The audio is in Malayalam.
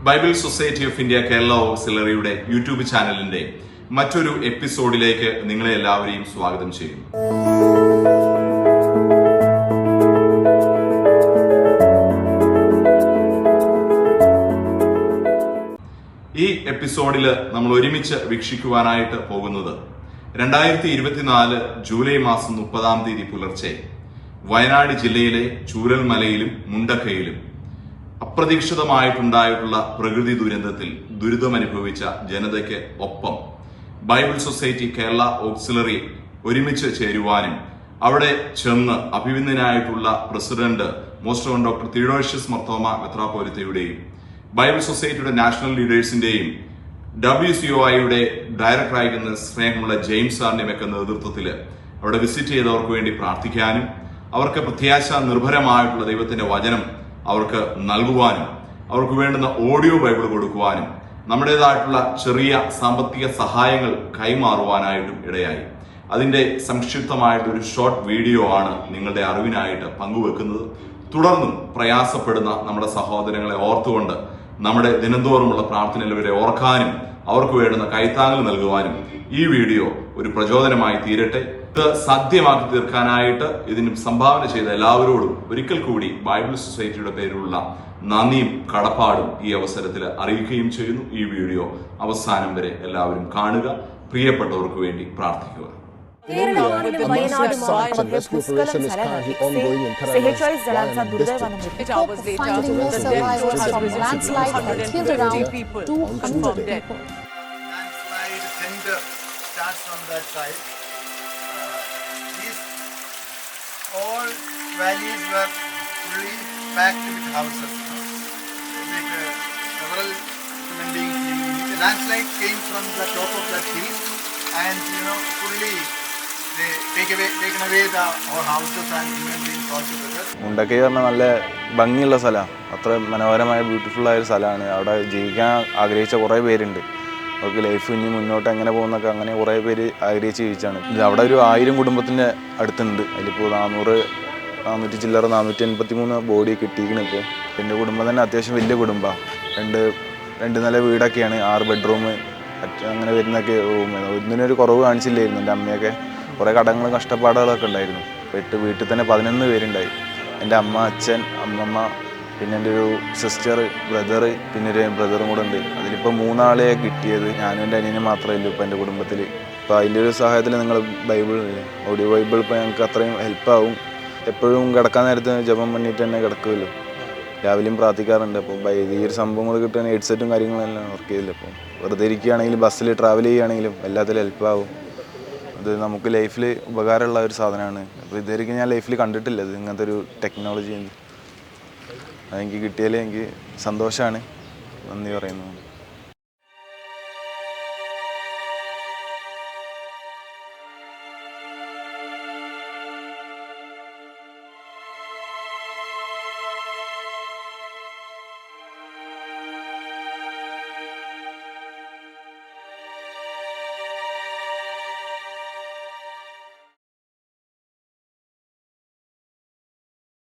Bible Society of India Kerala ഓക്സിലറിയുടെ യൂട്യൂബ് ചാനലിന്റെ മറ്റൊരു എപ്പിസോഡിലേക്ക് നിങ്ങളെ എല്ലാവരെയും സ്വാഗതം ചെയ്യുന്നു. ഈ എപ്പിസോഡിൽ നമ്മൾ ഒരുമിച്ച് വീക്ഷിക്കുവാനായിട്ട് പോകുന്നത് 2024 ജൂലൈ മാസം 30 പുലർച്ചെ വയനാട് ജില്ലയിലെ ചൂരൽമലയിലും മുണ്ടക്കയിലും അപ്രതീക്ഷിതമായിട്ടുണ്ടായിട്ടുള്ള പ്രകൃതി ദുരന്തത്തിൽ ദുരിതമനുഭവിച്ച ജനതയ്ക്ക് ഒപ്പം ബൈബിൾ സൊസൈറ്റി കേരള ഓക്സിലറി ഒരുമിച്ച് ചേരുവാനും അവിടെ ചെന്ന് അഭിനന്ദനായിട്ടുള്ള പ്രസിഡന്റ് മോസ്റ്റർ ഡോക്ടർ തിയോഡോഷ്യസ് മാർത്തോമാ മെത്രാപ്പോലീത്തയുടെയും ബൈബിൾ സൊസൈറ്റിയുടെ നാഷണൽ ലീഡേഴ്സിന്റെയും WCOIയുടെ ഡയറക്ടറായിരുന്ന സ്നേഹമുള്ള ജെയിംസ് സാറിന്റെയും ഒക്കെ നേതൃത്വത്തിൽ അവിടെ വിസിറ്റ് ചെയ്തവർക്ക് വേണ്ടി പ്രാർത്ഥിക്കാനും അവർക്ക് പ്രത്യാശ നിർഭരമായിട്ടുള്ള ദൈവത്തിന്റെ വചനം അവർക്ക് നൽകുവാനും അവർക്ക് വേണ്ടുന്ന ഓഡിയോ ബൈബിൾ കൊടുക്കുവാനും നമ്മുടേതായിട്ടുള്ള ചെറിയ സാമ്പത്തിക സഹായങ്ങൾ കൈമാറുവാനായിട്ടും ഇടയായി. അതിന്റെ സംക്ഷിപ്തമായിട്ടൊരു ഷോർട്ട് വീഡിയോ ആണ് നിങ്ങളുടെ അറിവിനായിട്ട് പങ്കുവെക്കുന്നത്. തുടർന്നും പ്രയാസപ്പെടുന്ന നമ്മുടെ സഹോദരങ്ങളെ ഓർത്തുകൊണ്ട് നമ്മുടെ ദിനംതോറുമുള്ള പ്രാർത്ഥനയിൽ ഇവരെ ഓർക്കാനും അവർക്ക് വേണ്ടുന്ന കൈത്താങ്ങൽ നൽകുവാനും ഈ വീഡിയോ ഒരു പ്രചോദനമായി തീരട്ടെ. ഇത് സാധ്യമാക്കി തീർക്കാനായിട്ട് ഇതിന് സംഭാവന ചെയ്ത എല്ലാവരോടും ഒരിക്കൽ കൂടി ബൈബിൾ സൊസൈറ്റിയുടെ പേരിലുള്ള നന്ദിയും കടപ്പാടും ഈ അവസരത്തിൽ അറിയിക്കുകയും ചെയ്യുന്നു. ഈ വീഡിയോ അവസാനം വരെ എല്ലാവരും കാണുക. പ്രിയപ്പെട്ടവർക്ക് വേണ്ടി പ്രാർത്ഥിക്കുക. All valleys were fully packed with houses. Several human beings. The landslide came from the top of that hill, and fully they taken away our houses and human beings altogether. Mundakkai പറഞ്ഞാൽ നല്ല ഭംഗിയുള്ള സ്ഥലമാണ്. അത്ര മനോഹരമായ ബ്യൂട്ടിഫുൾ ആയ ഒരു സ്ഥലമാണ്. അവിടെ ജീവിക്കാൻ ആഗ്രഹിച്ച കുറേ പേരുണ്ട്. അവർക്ക് ലൈഫ് ഇനി മുന്നോട്ട് എങ്ങനെ പോകുന്നൊക്കെ അങ്ങനെ കുറേ പേര് ആഗ്രഹിച്ച് ജീവിച്ചാണ്. അവിടെ ഒരു 1000 കുടുംബത്തിൻ്റെ അടുത്തുണ്ട്. അതിലിപ്പോൾ 483 ബോഡി കിട്ടിയിരിക്കണം. ഇപ്പോൾ എൻ്റെ കുടുംബം തന്നെ അത്യാവശ്യം വലിയ കുടുംബമാണ്. രണ്ട് നില വീടൊക്കെയാണ്, 6 ബെഡ്റൂം അങ്ങനെ വരുന്നൊക്കെ റൂം. ഒന്നിനൊരു കുറവ് കാണിച്ചില്ലായിരുന്നു. എൻ്റെ അമ്മയൊക്കെ കുറേ കടങ്ങളും കഷ്ടപ്പാടുകളൊക്കെ ഉണ്ടായിരുന്നു. വീട്ടിൽ തന്നെ 11 പേരുണ്ടായി. എൻ്റെ അമ്മ, അച്ഛൻ, അമ്മമ്മ, പിന്നെ എൻ്റെ ഒരു സിസ്റ്റർ, ബ്രദർ, പിന്നെ ഒരു ബ്രദറും കൂടെ ഉണ്ട്. അതിലിപ്പോൾ 3 കിട്ടിയത്. ഞാനും എൻ്റെ അനിയനും മാത്രമേ ഉള്ളൂ ഇപ്പോൾ എൻ്റെ കുടുംബത്തിൽ. അപ്പോൾ അതിൻ്റെ ഒരു സഹായത്തിൽ നിങ്ങൾ ബൈബിൾ ഓഡിയോ ബൈബിൾ ഇപ്പോൾ ഞങ്ങൾക്ക് അത്രയും ഹെൽപ്പാവും. എപ്പോഴും കിടക്കാൻ നേരത്ത് ജപം பண்ணிയിട്ട് തന്നെ കിടക്കുമല്ലോ. രാവിലെയും പ്രാർത്ഥിക്കാറുണ്ട്. അപ്പോൾ ഈ ഒരു സംഭവങ്ങൾ കിട്ടാൻ ഹെഡ്സെറ്റും കാര്യങ്ങളെല്ലാം വർക്ക് ചെയ്തില്ല. അപ്പോൾ വെറുതെ ഇരിക്കുകയാണെങ്കിലും ബസ്സിൽ ട്രാവൽ ചെയ്യുകയാണെങ്കിലും എല്ലാത്തിലും ഹെൽപ്പാവും. അത് നമുക്ക് ലൈഫിൽ ഉപകാരമുള്ള ഒരു സാധനമാണ്. അപ്പോൾ ഇതുവരെയ്ക്കും ഞാൻ ലൈഫിൽ കണ്ടിട്ടില്ല ഇത് ഇങ്ങനത്തെ ഒരു ടെക്നോളജി. അതെനിക്ക് കിട്ടിയാൽ എനിക്ക് സന്തോഷമാണ്. നന്ദി പറയുന്നു.